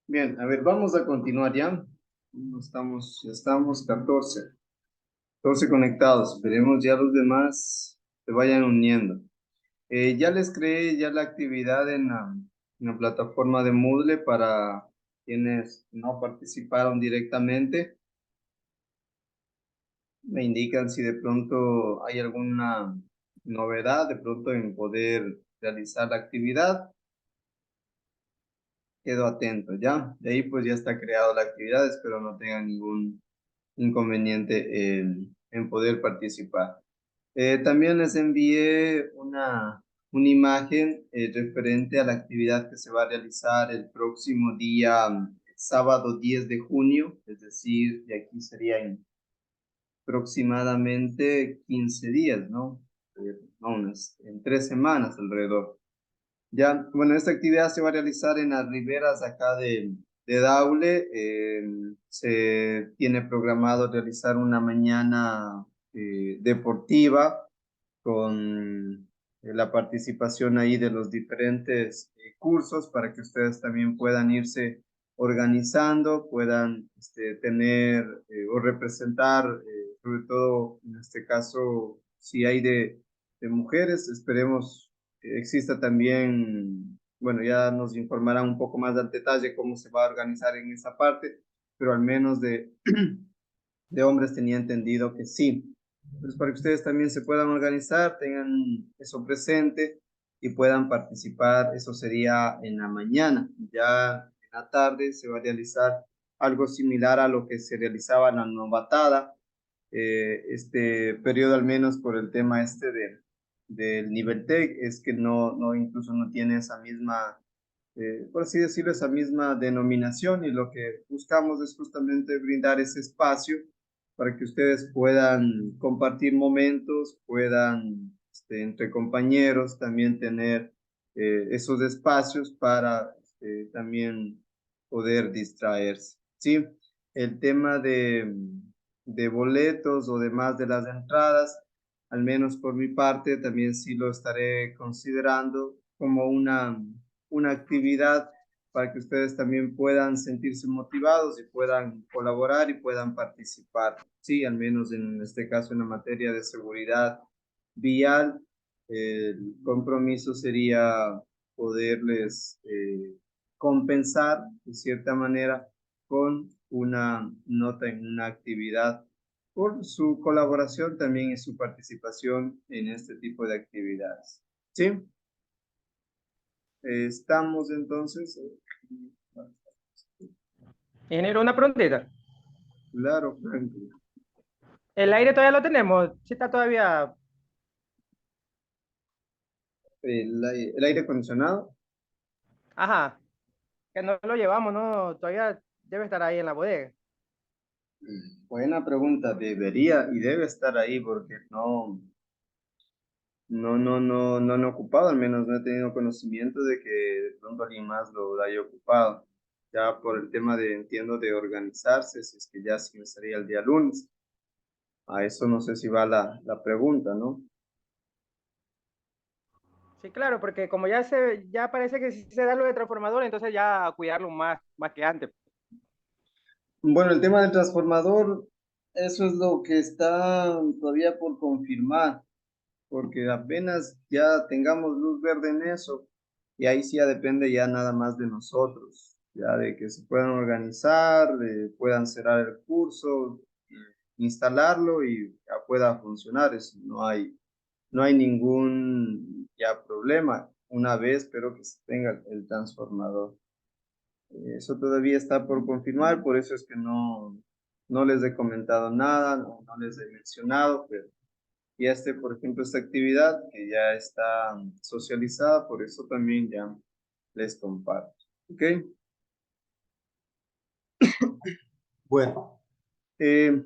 Bien, a ver, vamos a continuar ya. Estamos 14 conectados. Esperemos ya los demás se vayan uniendo. Ya les creé ya la actividad en la plataforma de Moodle para quienes no participaron directamente. Me indican si de pronto hay alguna novedad de pronto en poder realizar la actividad. Quedo atento, ¿ya? De ahí pues ya está creada la actividad, espero no tengan ningún inconveniente en poder participar. También les envié una imagen referente a la actividad que se va a realizar el próximo día sábado 10 de junio, es decir, de aquí serían aproximadamente 15 días, ¿no? No, en 3 semanas alrededor. Ya, bueno, esta actividad se va a realizar en las riberas acá de Daule. Se tiene programado realizar una mañana deportiva con la participación ahí de los diferentes cursos para que ustedes también puedan irse organizando, puedan tener o representar, sobre todo en este caso, si hay de mujeres, esperemos que exista también, bueno, ya nos informarán un poco más al detalle cómo se va a organizar en esa parte, pero al menos de hombres tenía entendido que sí. Entonces, para que ustedes también se puedan organizar, tengan eso presente y puedan participar, eso sería en la mañana. Ya en la tarde se va a realizar algo similar a lo que se realizaba en la novatada, este periodo al menos por el tema del nivel TEC, es que incluso no tiene esa misma, por así decirlo, esa misma denominación, y lo que buscamos es justamente brindar ese espacio para que ustedes puedan compartir momentos, puedan entre compañeros también tener esos espacios para también poder distraerse. ¿Sí? El tema de boletos o demás de las entradas, al menos por mi parte, también sí lo estaré considerando como una actividad para que ustedes también puedan sentirse motivados y puedan colaborar y puedan participar. Sí, al menos en este caso en la materia de seguridad vial, el compromiso sería poderles compensar de cierta manera con una nota en una actividad por su colaboración también y su participación en este tipo de actividades. ¿Sí? Estamos entonces. Ingeniero, una preguntita. Claro, Franco. ¿El aire todavía lo tenemos? Sí está todavía... El aire acondicionado. Ajá, que no lo llevamos, ¿no? Todavía debe estar ahí en la bodega. Buena pregunta. Debería y debe estar ahí porque no han ocupado, al menos no he tenido conocimiento de que de pronto alguien más lo haya ocupado. Ya por el tema entiendo, de organizarse, si es que ya sí me sería el día lunes. A eso no sé si va la pregunta, ¿no? Sí, claro, porque como ya parece que sí se da lo de transformador, entonces ya cuidarlo más que antes. Bueno, el tema del transformador, eso es lo que está todavía por confirmar, porque apenas ya tengamos luz verde en eso, y ahí sí ya depende ya nada más de nosotros, ya de que se puedan organizar, puedan cerrar el curso, instalarlo y ya pueda funcionar. Eso no hay ningún ya problema una vez, pero que se tenga el transformador. Eso todavía está por confirmar, por eso es que no les he comentado nada, no les he mencionado, pero y por ejemplo, esta actividad que ya está socializada, por eso también ya les comparto. ¿Ok? Bueno, eh,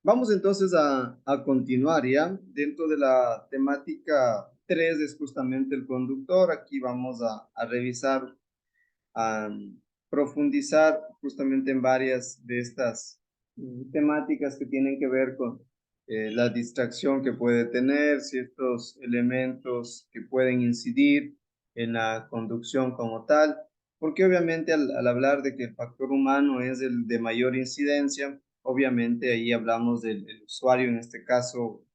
vamos entonces a continuar ya. Dentro de la temática 3 es justamente el conductor. Aquí vamos a revisar, a profundizar justamente en varias de estas temáticas que tienen que ver con la distracción que puede tener, ciertos elementos que pueden incidir en la conducción como tal. porque obviamente al hablar de que el factor humano es el de mayor incidencia, obviamente ahí hablamos del usuario, en este caso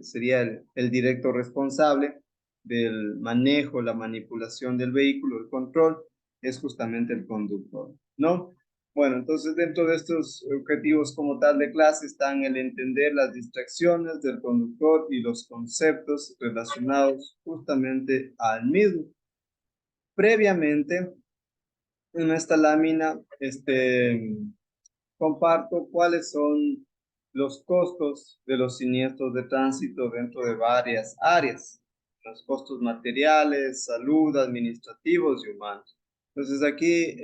sería el directo responsable del manejo, la manipulación del vehículo, el control, es justamente el conductor, ¿no? Bueno, entonces dentro de estos objetivos como tal de clase están el entender las distracciones del conductor y los conceptos relacionados justamente al mismo. Previamente, en esta lámina, comparto cuáles son los costos de los siniestros de tránsito dentro de varias áreas, los costos materiales, salud, administrativos y humanos. Entonces aquí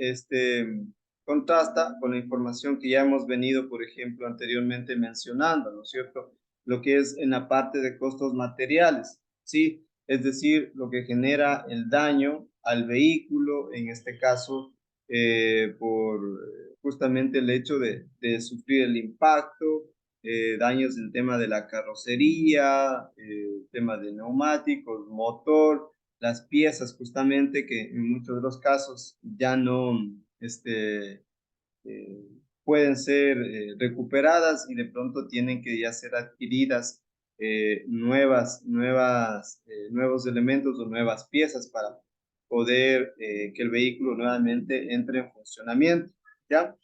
contrasta con la información que ya hemos venido, por ejemplo, anteriormente mencionando, ¿no es cierto? Lo que es en la parte de costos materiales, ¿sí? Es decir, lo que genera el daño al vehículo, en este caso, por justamente el hecho de sufrir el impacto, daños en tema de la carrocería, tema de neumáticos, motor, las piezas justamente que en muchos de los casos ya no eh, pueden ser recuperadas y de pronto tienen que ya ser adquiridas nuevos elementos o nuevas piezas para poder que el vehículo nuevamente entre en funcionamiento, ¿ya?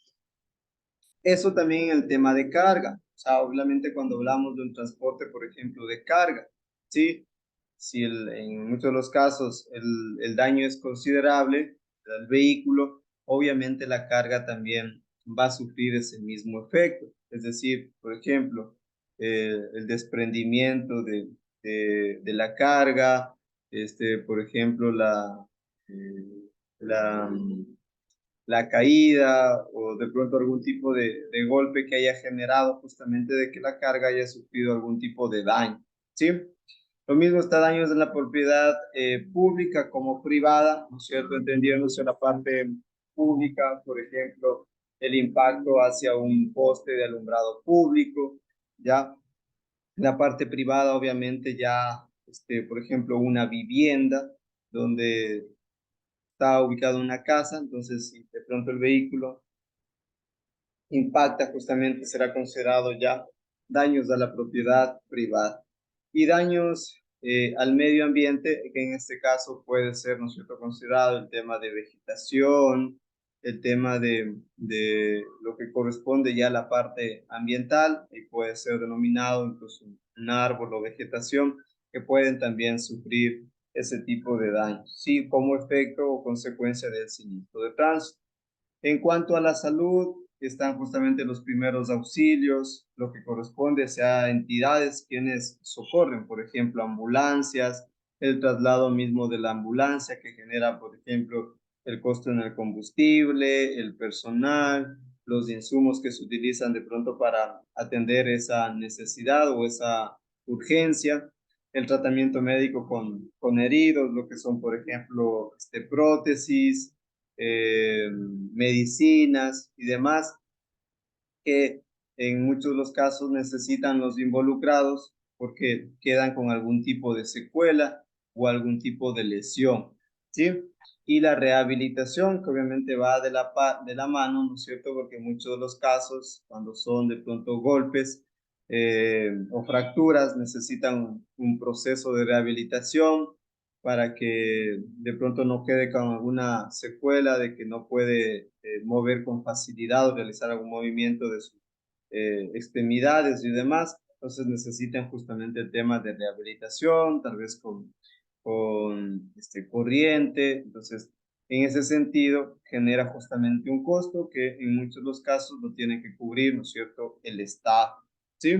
Eso también en el tema de carga. O sea, obviamente cuando hablamos de un transporte, por ejemplo, de carga, ¿sí? Si en muchos de los casos el daño es considerable del vehículo, obviamente la carga también va a sufrir ese mismo efecto. Es decir, por ejemplo, el desprendimiento de la carga, por ejemplo, eh, la, la caída o de pronto algún tipo de golpe que haya generado justamente de que la carga haya sufrido algún tipo de daño, ¿sí? Lo mismo está daños en la propiedad pública como privada, ¿no es cierto? Entendiéndose la parte pública, por ejemplo, el impacto hacia un poste de alumbrado público, ¿ya? La parte privada, obviamente, ya, por ejemplo, una vivienda donde está ubicada una casa, entonces si de pronto el vehículo impacta, justamente será considerado ya daños a la propiedad privada y daños al medio ambiente, que en este caso puede ser, ¿no es cierto?, considerado el tema de vegetación, el tema de lo que corresponde ya a la parte ambiental y puede ser denominado incluso un árbol o vegetación que pueden también sufrir ese tipo de daños, sí, como efecto o consecuencia del siniestro de tránsito. En cuanto a la salud, están justamente los primeros auxilios, lo que corresponde a entidades quienes socorren, por ejemplo, ambulancias, el traslado mismo de la ambulancia que genera, por ejemplo, el costo en el combustible, el personal, los insumos que se utilizan de pronto para atender esa necesidad o esa urgencia, el tratamiento médico con heridos, lo que son, por ejemplo, prótesis, medicinas y demás que en muchos de los casos necesitan los involucrados porque quedan con algún tipo de secuela o algún tipo de lesión, ¿sí? Y la rehabilitación, que obviamente va de la mano, ¿no es cierto? Porque en muchos de los casos, cuando son de pronto golpes o fracturas, necesitan un proceso de rehabilitación para que de pronto no quede con alguna secuela de que no puede mover con facilidad o realizar algún movimiento de sus extremidades y demás. Entonces necesitan justamente el tema de rehabilitación, tal vez con corriente. Entonces, en ese sentido, genera justamente un costo que en muchos de los casos lo tiene que cubrir, ¿no es cierto?, el Estado, ¿sí?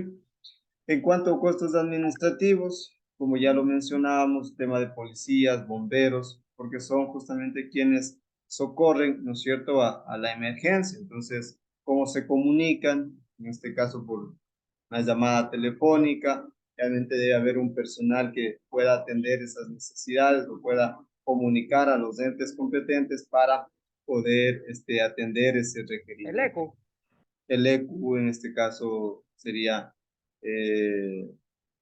En cuanto a costos administrativos, como ya lo mencionábamos, tema de policías, bomberos, porque son justamente quienes socorren, ¿no es cierto?, a la emergencia. Entonces, cómo se comunican, en este caso por una llamada telefónica, realmente debe haber un personal que pueda atender esas necesidades o pueda comunicar a los entes competentes para poder atender ese El requerimiento. eco. El EQ en este caso sería eh,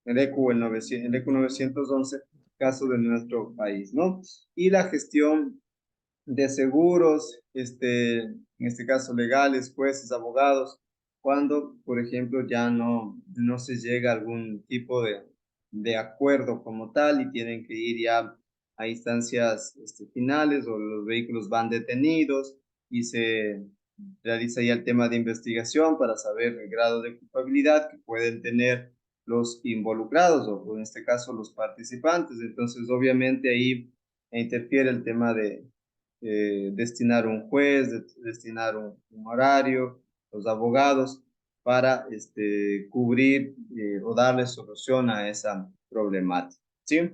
el EQ, el EQ 911, caso de nuestro país, ¿no? Y la gestión de seguros, en este caso legales, jueces, abogados, cuando, por ejemplo, ya no se llega a algún tipo de acuerdo como tal y tienen que ir ya a instancias finales o los vehículos van detenidos y se realiza ya el tema de investigación para saber el grado de culpabilidad que pueden tener los involucrados o en este caso los participantes. Entonces, obviamente ahí interfiere el tema de destinar un juez, destinar un horario, los abogados, para cubrir o darle solución a esa problemática, ¿sí?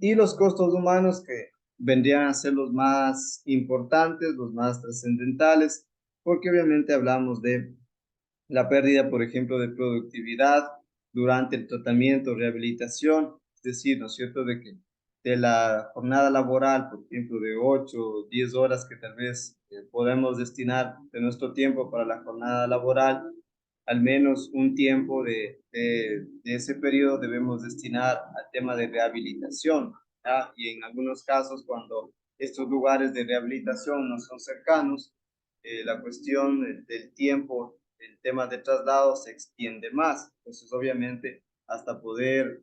Y los costos humanos que vendrían a ser los más importantes, los más trascendentales, porque obviamente hablamos de la pérdida, por ejemplo, de productividad durante el tratamiento, rehabilitación, es decir, ¿no es cierto?, de que de la jornada laboral, por ejemplo, de 8 o 10 horas que tal vez podemos destinar de nuestro tiempo para la jornada laboral, al menos un tiempo de ese periodo debemos destinar al tema de rehabilitación, ¿ya? Y en algunos casos, cuando estos lugares de rehabilitación no son cercanos, la cuestión del tiempo, el tema de traslado se extiende más. Entonces, obviamente, hasta poder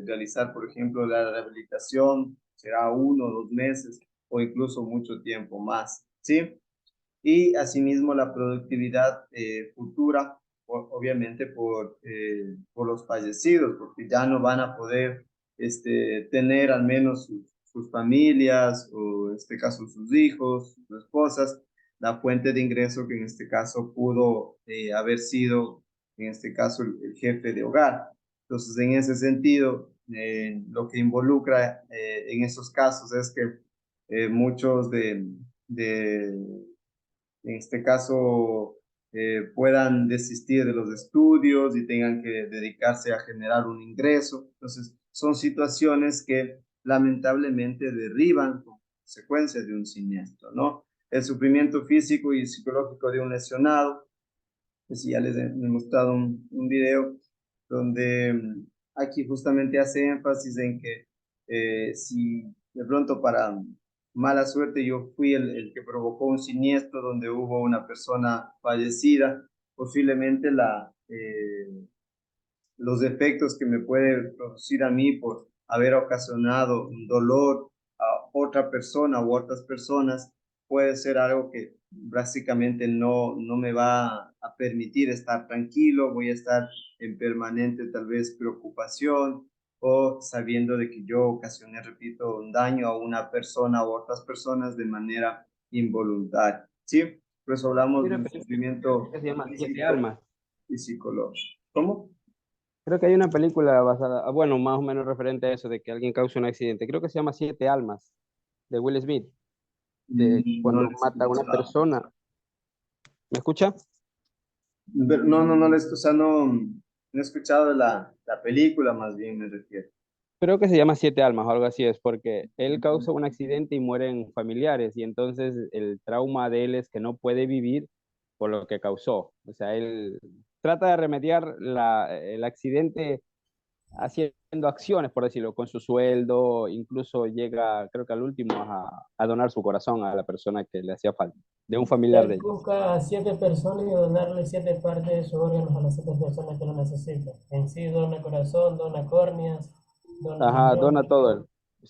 realizar, por ejemplo, la rehabilitación, será 1 o 2 meses o incluso mucho tiempo más, ¿sí? Y asimismo la productividad futura, obviamente por los fallecidos, porque ya no van a poder tener al menos sus familias o en este caso sus hijos, sus esposas, la fuente de ingreso que en este caso pudo haber sido, en este caso, el jefe de hogar. Entonces, en ese sentido, lo que involucra en esos casos es que muchos de en este caso puedan desistir de los estudios y tengan que dedicarse a generar un ingreso. Entonces, son situaciones que lamentablemente derriban como consecuencia de un siniestro, ¿no? El sufrimiento físico y psicológico de un lesionado, que si ya les he mostrado un video donde aquí justamente hace énfasis en que si de pronto para mala suerte yo fui el que provocó un siniestro donde hubo una persona fallecida, posiblemente los efectos que me puede producir a mí por haber ocasionado un dolor a otra persona u otras personas puede ser algo que básicamente no me va a permitir estar tranquilo, voy a estar en permanente tal vez preocupación o sabiendo de que yo ocasioné, repito, un daño a una persona u otras personas de manera involuntaria, ¿sí? Por eso hablamos Hay de una un película sufrimiento que se llama Siete físico Almas. y psicológico. ¿Cómo? Creo que hay una película basada, bueno, más o menos referente a eso, de que alguien causa un accidente. Creo que se llama Siete Almas, de Will Smith, de No cuando lo he mata a una escuchado. persona. ¿Me escucha? No, o sea, no he escuchado la película, más bien me refiero. Creo que se llama Siete Almas o algo así, es porque él causa un accidente y mueren familiares, y entonces el trauma de él es que no puede vivir por lo que causó. O sea, él trata de remediar el accidente haciendo acciones, por decirlo, con su sueldo, incluso llega, creo que al último, a donar su corazón a la persona que le hacía falta, de un familiar Él de ellos. busca a 7 personas y donarle 7 partes de sus órganos a las 7 personas que lo necesitan. En sí dona corazón, dona córneas, dona Ajá, riñón. dona todo él.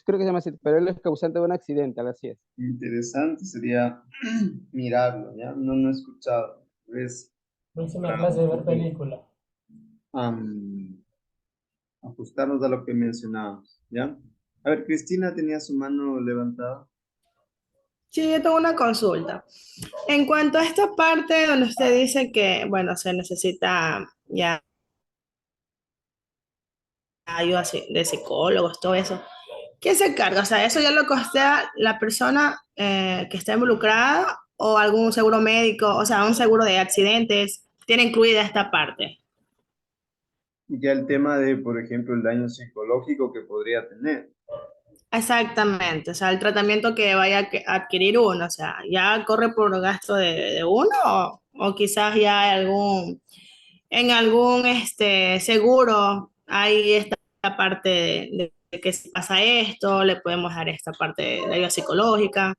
Creo que se llama así, pero él es causante de un accidente, algo así es. Interesante sería mirarlo, ¿ya? No he escuchado. Es Próxima para clase un de ver poco película. ajustarnos a lo que mencionábamos, ¿ya? A ver, Cristina tenía su mano levantada. Sí, yo tengo una consulta. En cuanto a esta parte donde usted dice que, bueno, se necesita ya ayuda de psicólogos, todo eso, ¿quién se encarga? O sea, ¿eso ya lo costea la persona que está involucrada o algún seguro médico, o sea, un seguro de accidentes? ¿Tiene incluida esta parte? Ya el tema de, por ejemplo, el daño psicológico que podría tener. Exactamente, o sea, el tratamiento que vaya a adquirir uno, o sea, ¿ya corre por gasto de uno o quizás ya hay en algún seguro hay esta parte que si pasa esto, le podemos dar esta parte de ayuda psicológica.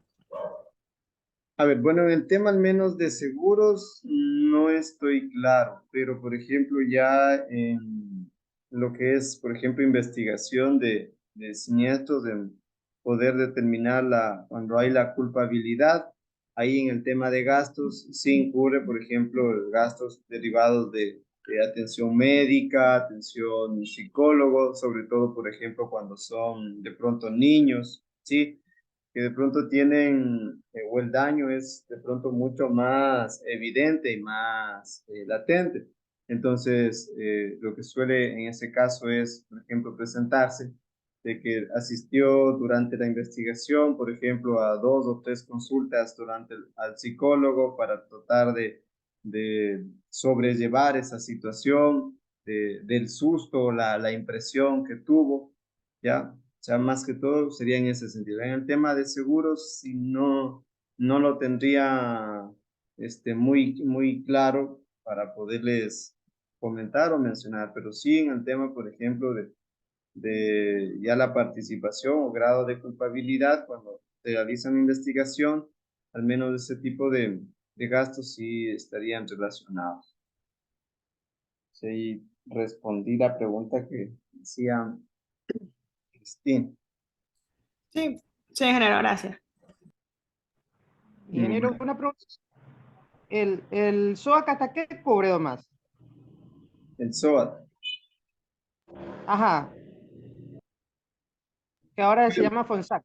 A ver, bueno, en el tema al menos de seguros no estoy claro, pero por ejemplo ya en lo que es, por ejemplo, investigación de siniestros, de poder determinar cuando hay la culpabilidad, ahí en el tema de gastos sí incurre, por ejemplo, gastos derivados de atención médica, atención psicólogo, sobre todo, por ejemplo, cuando son de pronto niños, ¿sí? Que de pronto tienen, o el daño es de pronto mucho más evidente y más latente. Entonces, lo que suele en ese caso es, por ejemplo, presentarse de que asistió durante la investigación, por ejemplo, a 2 o 3 consultas al psicólogo para tratar de sobrellevar esa situación, del susto, la impresión que tuvo, ¿ya? O sea, más que todo sería en ese sentido. En el tema de seguros, si no lo tendría muy claro para poderles comentar o mencionar, pero sí en el tema, por ejemplo, de ya la participación o grado de culpabilidad cuando se realiza una investigación, al menos ese tipo de gastos sí estarían relacionados. Sí, respondí la pregunta que decía Cristina. Sí, sí, ingeniero, gracias. Ingeniero, una pregunta. ¿El SOAC hasta qué cubre, más? El SOAT. Ajá, que ahora se llama FONSAC.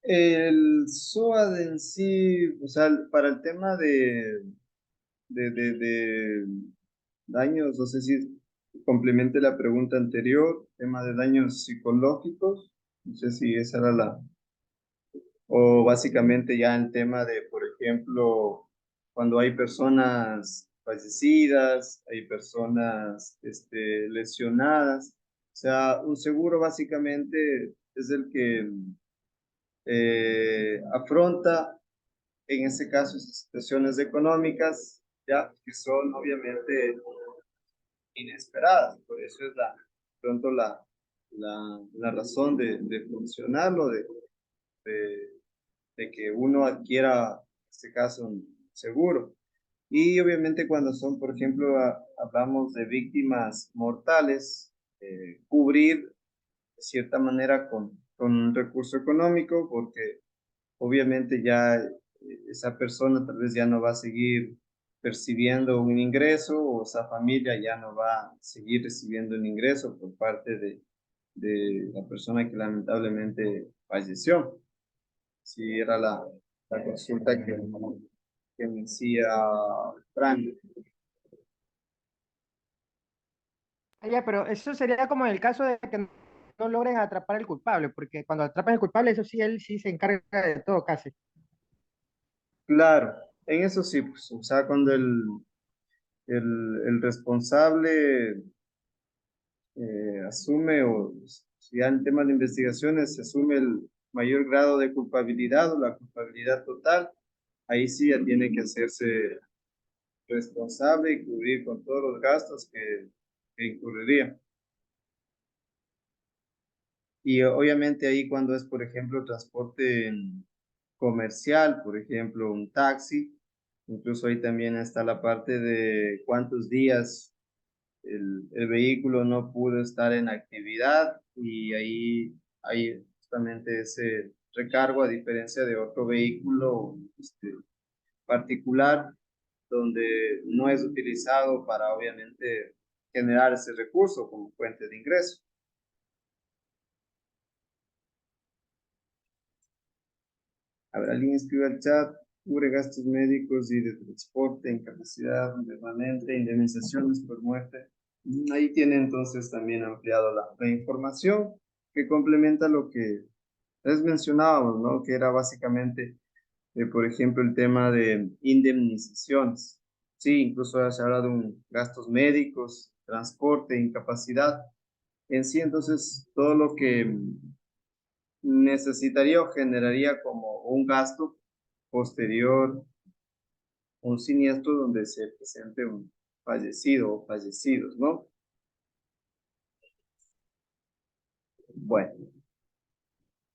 El SOAT en sí, o sea, para el tema de daños, no sé si complemente la pregunta anterior, tema de daños psicológicos, no sé si esa era o básicamente ya el tema de, por ejemplo, cuando hay personas fallecidas, hay personas lesionadas, o sea, un seguro básicamente es el que afronta en ese caso esas situaciones económicas, ya que son obviamente inesperadas, por eso es pronto la razón de funcionarlo, de, de que uno adquiera, en este caso, un seguro. Y obviamente cuando son, por ejemplo, hablamos de víctimas mortales, cubrir de cierta manera con un recurso económico, porque obviamente ya esa persona tal vez ya no va a seguir percibiendo un ingreso o esa familia ya no va a seguir recibiendo un ingreso por parte de la persona que lamentablemente falleció. Sí, era la consulta que me decía Fran. Ah, ya, pero eso sería como en el caso de que no logren atrapar al culpable, porque cuando atrapan al culpable, eso sí, él sí se encarga de todo casi. Claro, en eso sí, pues, o sea, cuando el responsable asume, o si ya en temas de investigaciones se asume el mayor grado de culpabilidad o la culpabilidad total, ahí sí ya tiene que hacerse responsable y cubrir con todos los gastos que incurriría. Y obviamente ahí cuando es, por ejemplo, transporte comercial, por ejemplo, un taxi, incluso ahí también está la parte de cuántos días el vehículo no pudo estar en actividad y ahí hay justamente ese recargo a diferencia de otro vehículo particular donde no es utilizado para obviamente generar ese recurso como fuente de ingreso. A ver, alguien escribe al chat, cubre gastos médicos y de transporte, incapacidad permanente, indemnizaciones por muerte. Ahí tiene entonces también ampliado la información que complementa lo que les mencionábamos, ¿no? Que era básicamente, por ejemplo, el tema de indemnizaciones. Sí, incluso se habla de gastos médicos, transporte, incapacidad. En sí, entonces, todo lo que necesitaría o generaría como un gasto posterior, un siniestro donde se presente un fallecido o fallecidos, ¿no? Bueno,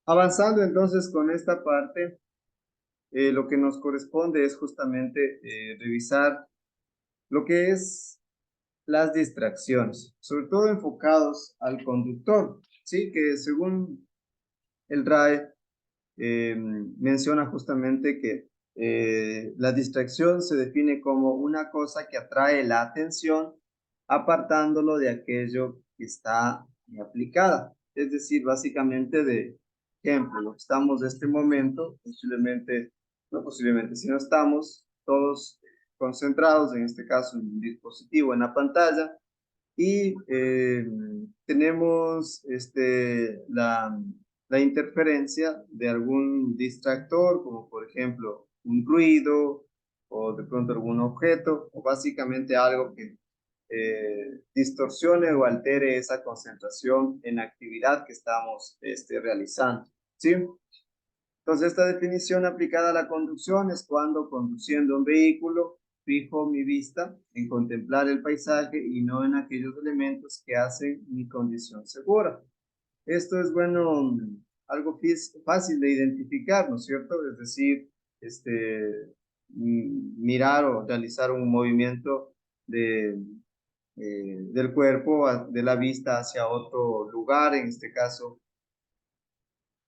avanzando entonces con esta parte, lo que nos corresponde es justamente revisar lo que es las distracciones, sobre todo enfocados al conductor, ¿sí? Que según el RAE menciona justamente que la distracción se define como una cosa que atrae la atención apartándolo de aquello que está aplicada. Es decir, básicamente de ejemplo, lo que estamos en este momento, posiblemente, no posiblemente, si no estamos todos concentrados, en este caso en un dispositivo, en la pantalla, y tenemos la interferencia de algún distractor, como por ejemplo un ruido o de pronto algún objeto, o básicamente algo que distorsione o altere esa concentración en la actividad que estamos realizando. ¿Sí? Entonces, esta definición aplicada a la conducción es cuando conduciendo un vehículo fijo mi vista en contemplar el paisaje y no en aquellos elementos que hacen mi condición segura. Esto es, bueno, algo fácil de identificar, ¿no es cierto? Es decir, mirar o realizar un movimiento del cuerpo, de la vista hacia otro lugar, en este caso,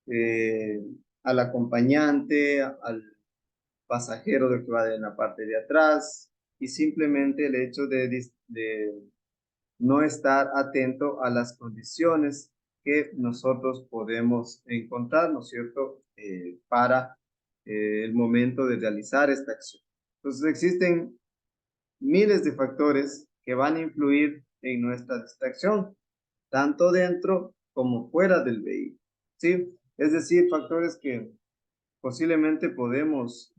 eh, al acompañante, al pasajero de que va en la parte de atrás, y simplemente el hecho de no estar atento a las condiciones que nosotros podemos encontrar, ¿no es cierto?, para el momento de realizar esta acción. Entonces existen miles de factores que van a influir en nuestra distracción, tanto dentro como fuera del vehículo, ¿sí? Es decir, factores que posiblemente podemos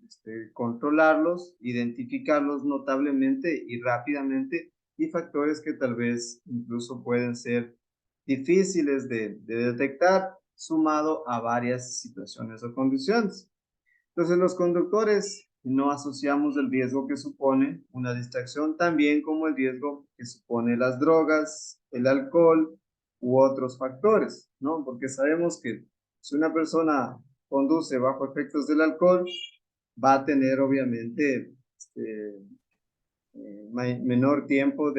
controlarlos, identificarlos notablemente y rápidamente, y factores que tal vez incluso pueden ser difíciles de detectar, sumado a varias situaciones o condiciones. Entonces, los conductores no asociamos el riesgo que supone una distracción también como el riesgo que supone las drogas, el alcohol u otros factores, ¿no? Porque sabemos que si una persona conduce bajo efectos del alcohol, va a tener obviamente menor tiempo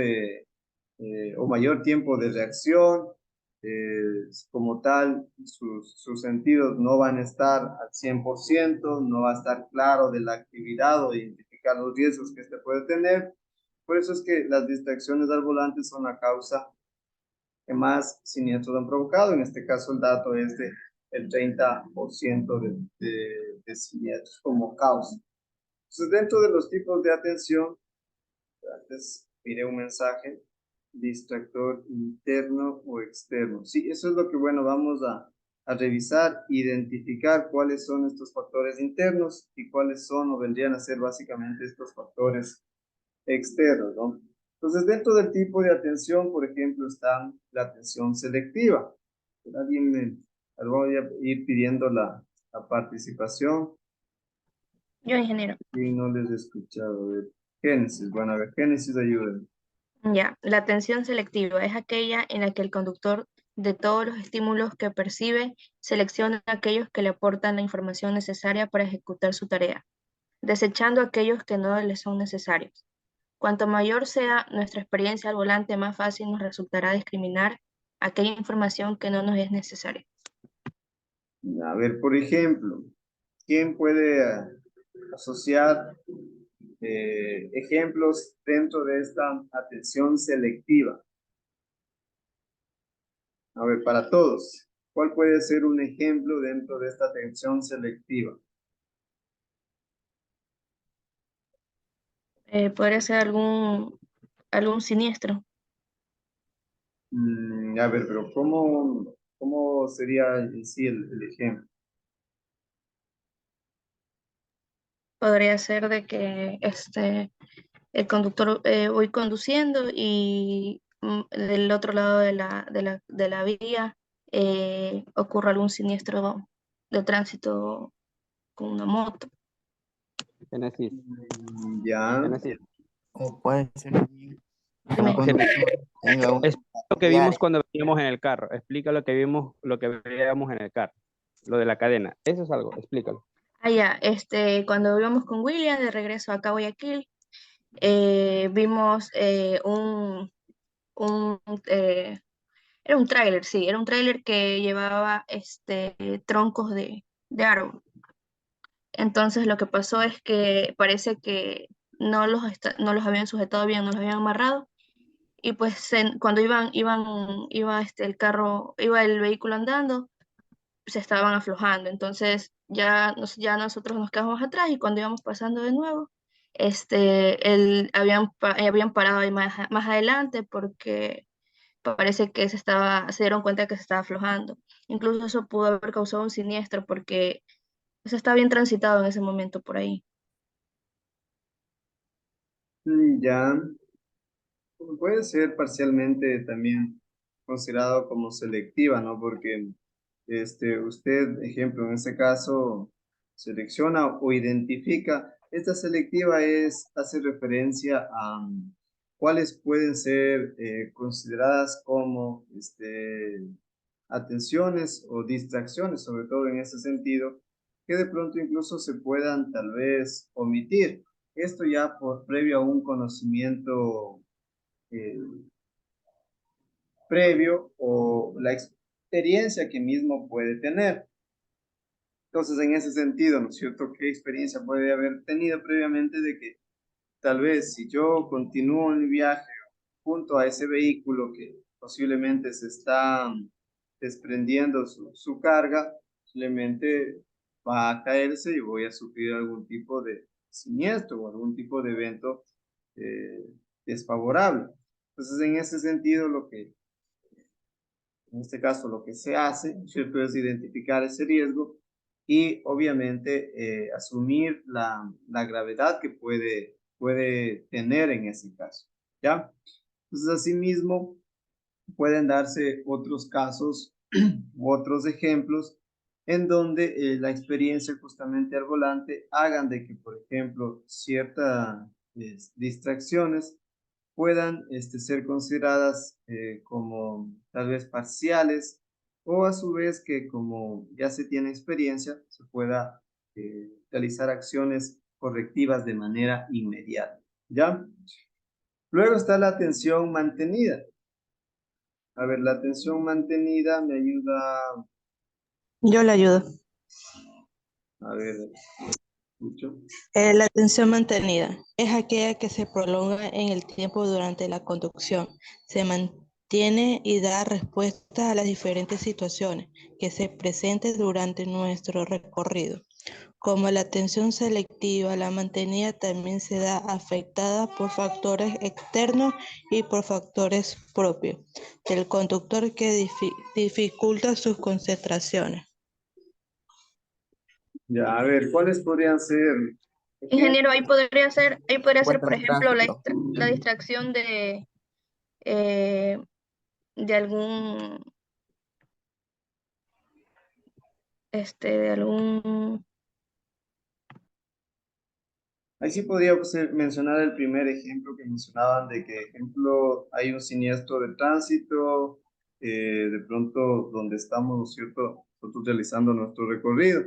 o mayor tiempo de reacción, como tal, sus sentidos no van a estar al 100%, no va a estar claro de la actividad o identificar los riesgos que este puede tener. Por eso es que las distracciones al volante son la causa que más siniestros han provocado. En este caso, el dato es de el 30% de siniestros como causa. Entonces, dentro de los tipos de atención, antes miré un mensaje, distractor interno o externo. Sí, eso es lo que, bueno, vamos a revisar, identificar cuáles son estos factores internos y cuáles son o vendrían a ser básicamente estos factores externos, ¿no? Entonces, dentro del tipo de atención, por ejemplo, está la atención selectiva. Voy a ir pidiendo la participación. Yo, ingeniero. Y no les he escuchado. A ver, Génesis, bueno, a ver, Génesis, ayúdenme. Ya, la atención selectiva es aquella en la que el conductor de todos los estímulos que percibe selecciona aquellos que le aportan la información necesaria para ejecutar su tarea, desechando aquellos que no le son necesarios. Cuanto mayor sea nuestra experiencia al volante, más fácil nos resultará discriminar aquella información que no nos es necesaria. A ver, por ejemplo, ¿quién puede asociar ejemplos dentro de esta atención selectiva? A ver, para todos, ¿cuál puede ser un ejemplo dentro de esta atención selectiva? Podría ser algún siniestro. A ver, pero ¿cómo sería en sí el ejemplo? Podría ser de que el conductor, voy conduciendo y del otro lado de la vía ocurre algún siniestro de tránsito con una moto. Génesis, Ya. Génesis. O puede ser Dime. Tengo un Es lo que familiar. vimos cuando veníamos en el carro. Explica lo que vimos, lo que veíamos en el carro. Lo de la cadena. Eso es algo, explícalo. Ah, ya, cuando íbamos con William de regreso acá a Guayaquil, vimos un, eh, era un tráiler, sí, era un tráiler que llevaba troncos de árbol. Entonces lo que pasó es que parece que no los habían sujetado bien, no los habían amarrado. Y pues cuando iba el vehículo andando, se estaban aflojando. Entonces ya nosotros nos quedamos atrás y cuando íbamos pasando de nuevo, habían parado ahí más adelante porque parece que se dieron cuenta que se estaba aflojando. Incluso eso pudo haber causado un siniestro porque se está bien transitado en ese momento por ahí. Ya, puede ser parcialmente también considerado como selectiva, ¿no? Porque usted, ejemplo, en este caso, selecciona o identifica. Esta selectiva hace referencia a cuáles pueden ser consideradas como atenciones o distracciones, sobre todo en ese sentido, que de pronto incluso se puedan tal vez omitir. Esto ya por previo a un conocimiento eh, previo o la experiencia que mismo puede tener. Entonces, en ese sentido, ¿no es cierto? ¿Qué experiencia puede haber tenido previamente de que tal vez si yo continúo mi viaje junto a ese vehículo que posiblemente se está desprendiendo su carga, posiblemente va a caerse y voy a sufrir algún tipo de siniestro o algún tipo de evento eh, desfavorable? Entonces, en ese sentido, en este caso, lo que se hace, ¿cierto? Es identificar ese riesgo y obviamente asumir la gravedad que puede tener en ese caso, ¿ya? Entonces, asimismo, pueden darse otros casos u otros ejemplos en donde la experiencia justamente al volante hagan de que, por ejemplo, ciertas distracciones puedan ser consideradas como tal vez parciales o a su vez que como ya se tiene experiencia, se pueda realizar acciones correctivas de manera inmediata, ¿ya? Luego está la atención mantenida. A ver, la atención mantenida me ayuda, Yo le ayudo. a ver, escucho. La atención mantenida es aquella que se prolonga en el tiempo durante la conducción. Se mantiene y da respuesta a las diferentes situaciones que se presenten durante nuestro recorrido. Como la atención selectiva, la mantenida también se da afectada por factores externos y por factores propios del conductor que dificulta sus concentraciones. Ya, a ver, ¿cuáles podrían ser? Ingeniero, ahí podría ser, Encuentra por el ejemplo, tránsito. la distracción eh, de algún, de algún, Ahí sí podría mencionar el primer ejemplo que mencionaban de que, ejemplo, hay un siniestro de tránsito, de pronto donde estamos, ¿no es cierto?, nosotros realizando nuestro recorrido.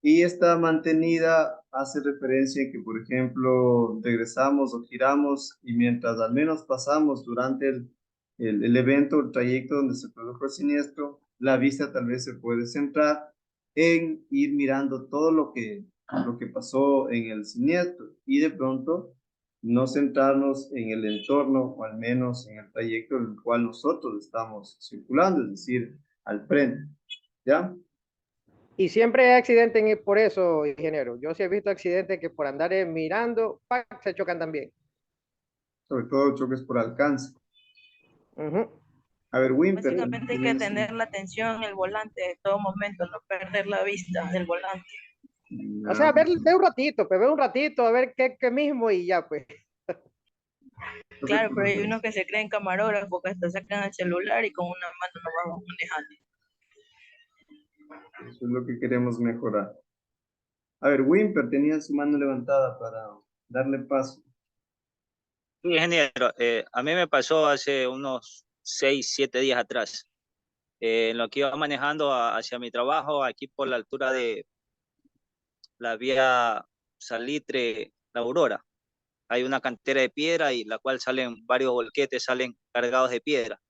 Y esta mantenida hace referencia en que, por ejemplo, regresamos o giramos y mientras al menos pasamos durante el evento, el trayecto donde se produjo el siniestro, la vista tal vez se puede centrar en ir mirando todo lo que pasó en el siniestro y de pronto no centrarnos en el entorno o al menos en el trayecto en el cual nosotros estamos circulando, es decir, al frente, ¿ya? Y siempre hay accidentes por eso, ingeniero. Yo sí he visto accidentes que por andar mirando, ¡pac!, se chocan también. Sobre todo choques por alcance. Ujú. A ver, Wimper, Básicamente hay que tener la atención en el volante en todo momento, no perder la vista del volante. O sea, ver un ratito, pues ver un ratito, a ver qué mismo y ya, pues. Claro, pero hay unos que se creen camarógrafos, que hasta sacan el celular y con una mano no vamos manejando. Eso es lo que queremos mejorar. A ver, Wimper tenía su mano levantada para darle paso. Sí, ingeniero, a mí me pasó hace unos 6, 7 días atrás, en lo que iba manejando hacia mi trabajo, aquí por la altura de la vía Salitre, La Aurora. Hay una cantera de piedra y la cual salen varios volquetes, salen cargados de piedra.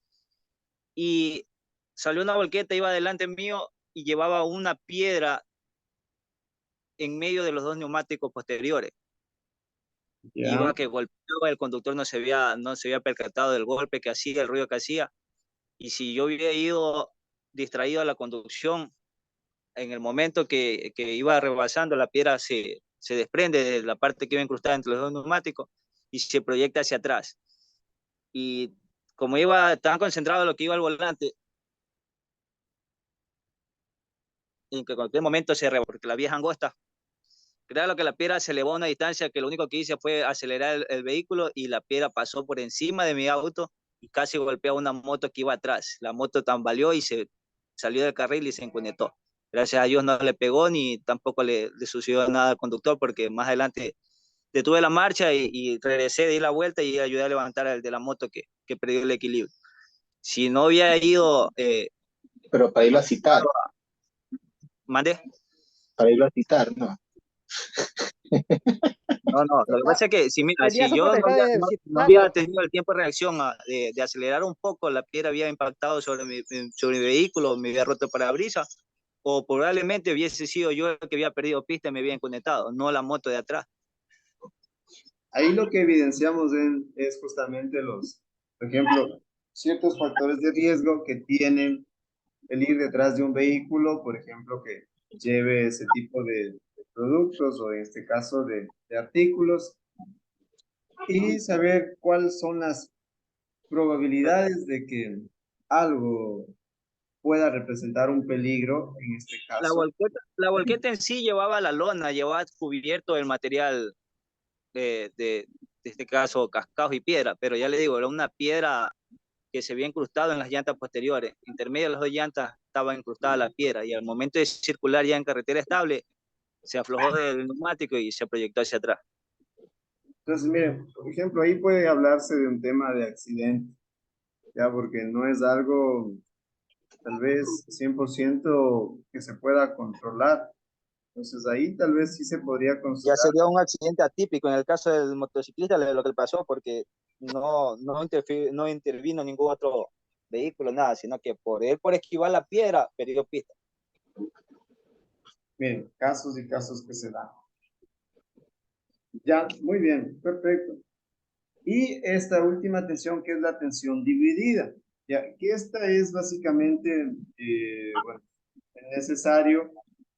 Y salió una volqueta, iba delante mío y llevaba una piedra en medio de los dos neumáticos posteriores. Ya. Iba que golpeaba, el conductor no se había percatado del golpe que hacía, el ruido que hacía. Y si yo hubiera ido distraído a la conducción, en el momento que iba rebasando, la piedra se desprende de la parte que iba incrustada entre los dos neumáticos y se proyecta hacia atrás. Y como iba tan concentrado en lo que iba al volante, en que en cualquier momento porque la vía es angosta, claro que la piedra se elevó a una distancia que lo único que hice fue acelerar el vehículo y la piedra pasó por encima de mi auto y casi golpeó a una moto que iba atrás. La moto tambaleó y se salió del carril y se enconectó. Gracias a Dios no le pegó ni tampoco le sucedió nada al conductor porque más adelante detuve la marcha y regresé, di la vuelta y ayudé a levantar al de la moto que perdió el equilibrio. Si no hubiera ido, Pero para irlo a citar, mandé. para irlo a citar, ¿no? No, no, lo que Ah, pasa es que si, mira, tenía si su yo potestad de no había citarlo. tenido el tiempo de reacción de acelerar un poco, la piedra había impactado sobre mi vehículo, me había roto el parabrisas, o probablemente hubiese sido yo el que había perdido pista y me había conectado, no la moto de atrás. Ahí lo que evidenciamos es justamente por ejemplo, ciertos factores de riesgo que tienen el ir detrás de un vehículo, por ejemplo, que lleve ese tipo de productos o en este caso de artículos, y saber cuáles son las probabilidades de que algo pueda representar un peligro en este caso. La volqueta en sí llevaba la lona, llevaba cubierto el material de este caso, cascajo y piedra, pero ya le digo, era una piedra que se había incrustado en las llantas posteriores. Intermedio de las dos llantas estaba incrustada la piedra y al momento de circular ya en carretera estable, se aflojó del neumático y se proyectó hacia atrás. Entonces, miren, por ejemplo, ahí puede hablarse de un tema de accidente, ya, porque no es algo tal vez 100% que se pueda controlar. Entonces, ahí tal vez sí se podría Ya considerar. sería un accidente atípico en el caso del motociclista, lo que le pasó, porque no intervino ningún otro vehículo, nada, sino que por esquivar la piedra, perdió pista. Miren, casos y casos que se dan. Ya, muy bien, perfecto. Y esta última tensión, que es la tensión dividida, ya que esta es básicamente, bueno, es necesario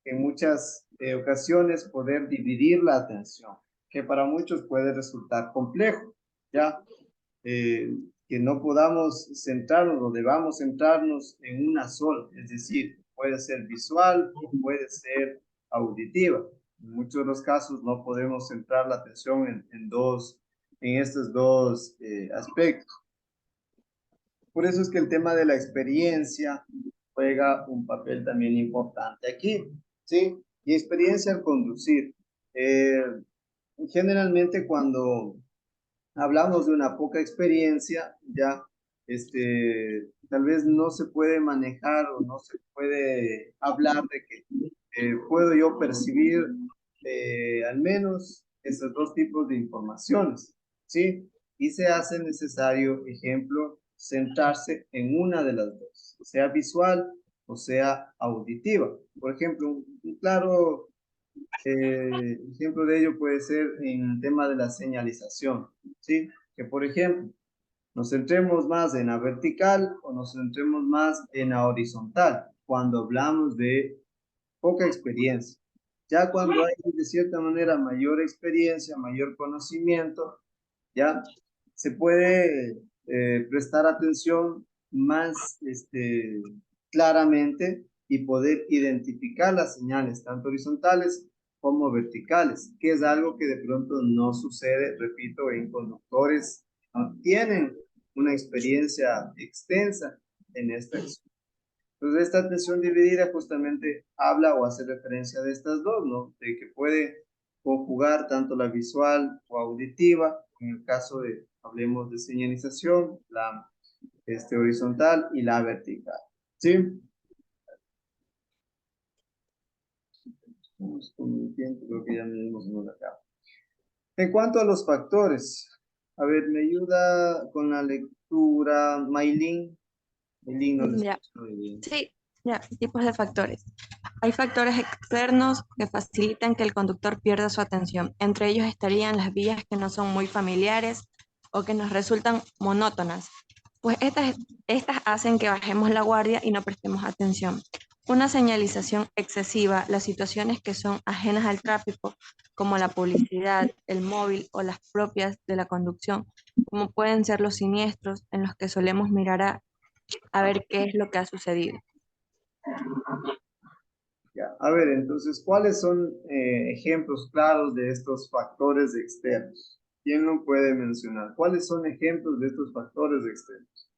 en muchas ocasiones poder dividir la atención, que para muchos puede resultar complejo, ya. Que no podamos centrarnos o debamos centrarnos en una sola, es decir, puede ser visual o puede ser auditiva. En muchos de los casos no podemos centrar la atención en estos dos aspectos. Por eso es que el tema de la experiencia juega un papel también importante aquí, ¿sí? Y experiencia al conducir. Eh, Generalmente cuando hablamos de una poca experiencia, ya, tal vez no se puede manejar o no se puede hablar de que puedo yo percibir al menos esos dos tipos de informaciones, ¿sí? Y se hace necesario, ejemplo, centrarse en una de las dos, sea visual o sea auditiva. Por ejemplo, un claro ejemplo de ello puede ser en el tema de la señalización, ¿sí? Que por ejemplo, nos centremos más en la vertical o nos centremos más en la horizontal cuando hablamos de poca experiencia. Ya cuando hay de cierta manera mayor experiencia, mayor conocimiento, ya se puede prestar atención más claramente y poder identificar las señales, tanto horizontales como verticales, que es algo que de pronto no sucede, repito, en conductores que no tienen una experiencia extensa en esta acción. Entonces, esta atención dividida justamente habla o hace referencia de estas dos, ¿no? De que puede conjugar tanto la visual o auditiva, en el caso hablemos de señalización, la horizontal y la vertical. ¿Sí? Vamos con el tiempo, creo que ya mismo se nos acaba. En cuanto a los factores, a ver, me ayuda con la lectura Maylin. Maylin, no les Ya. escucho muy bien. Sí, ya, tipos de factores. Hay factores externos que facilitan que el conductor pierda su atención. Entre ellos estarían las vías que no son muy familiares o que nos resultan monótonas, pues estas hacen que bajemos la guardia y no prestemos atención. Una señalización excesiva, las situaciones que son ajenas al tráfico, como la publicidad, el móvil o las propias de la conducción, como pueden ser los siniestros en los que solemos mirar a ver qué es lo que ha sucedido. Ya, a ver, entonces, ¿cuáles son ejemplos claros de estos factores externos? ¿Quién lo puede mencionar? ¿Cuáles son ejemplos de estos factores externos?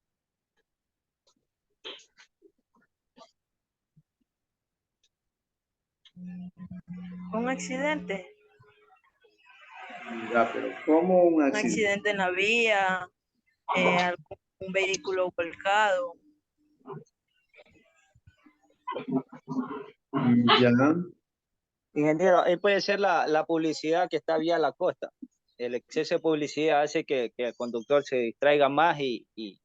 Un accidente. Ya, pero ¿cómo un Un accidente? accidente en la vía, un vehículo volcado. Ya, Ingeniero, ahí puede ser la publicidad que está vía la costa. El exceso de publicidad hace que el conductor se distraiga más y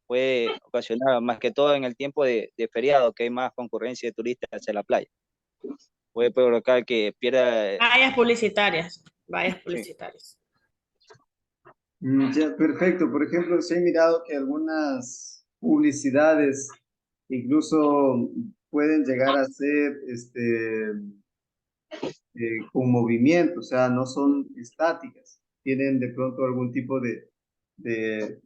puede ocasionar, más que todo en el tiempo de feriado, que hay más concurrencia de turistas hacia la playa. Puede provocar que pierda... Vallas publicitarias, vallas Sí. publicitarias. Ya, perfecto. Por ejemplo, se he mirado que algunas publicidades incluso pueden llegar a ser con movimiento, o sea, no son estáticas. Tienen de pronto algún tipo de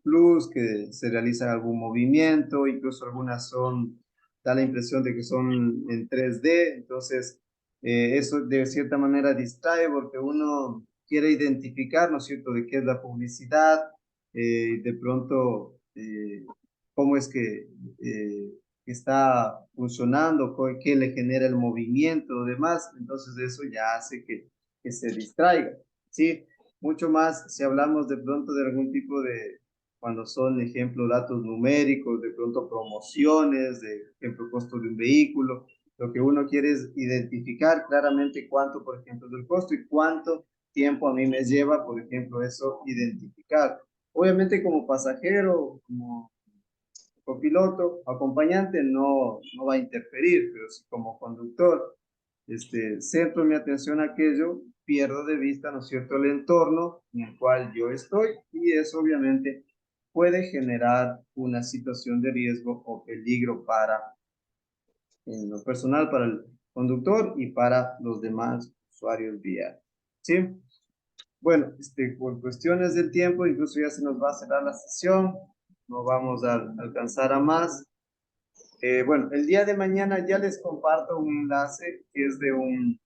plus, que se realiza algún movimiento, incluso algunas son, da la impresión de que son en 3D, entonces eso de cierta manera distrae porque uno quiere identificar, ¿no es cierto?, de qué es la publicidad, de pronto cómo es que está funcionando, qué le genera el movimiento o demás, entonces eso ya hace que se distraiga, ¿sí? Mucho más si hablamos de pronto de algún tipo de, cuando son, ejemplo, datos numéricos, de pronto promociones, de ejemplo, costo de un vehículo, lo que uno quiere es identificar claramente cuánto, por ejemplo, es el costo y cuánto tiempo a mí me lleva, por ejemplo, eso identificar. Obviamente como pasajero, como copiloto, acompañante no va a interferir, pero si como conductor centro mi atención a aquello, pierdo de vista, ¿no es cierto?, el entorno en el cual yo estoy y eso obviamente puede generar una situación de riesgo o peligro para, en lo personal, para el conductor y para los demás usuarios viales. ¿Sí? Bueno, por cuestiones del tiempo, incluso ya se nos va a cerrar la sesión, no vamos a alcanzar a más. Bueno, el día de mañana ya les comparto un enlace que es de un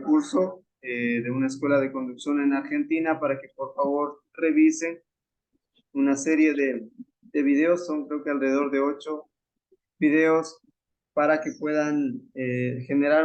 curso de una escuela de conducción en Argentina para que por favor revisen una serie de videos, son creo que alrededor de 8 videos para que puedan generar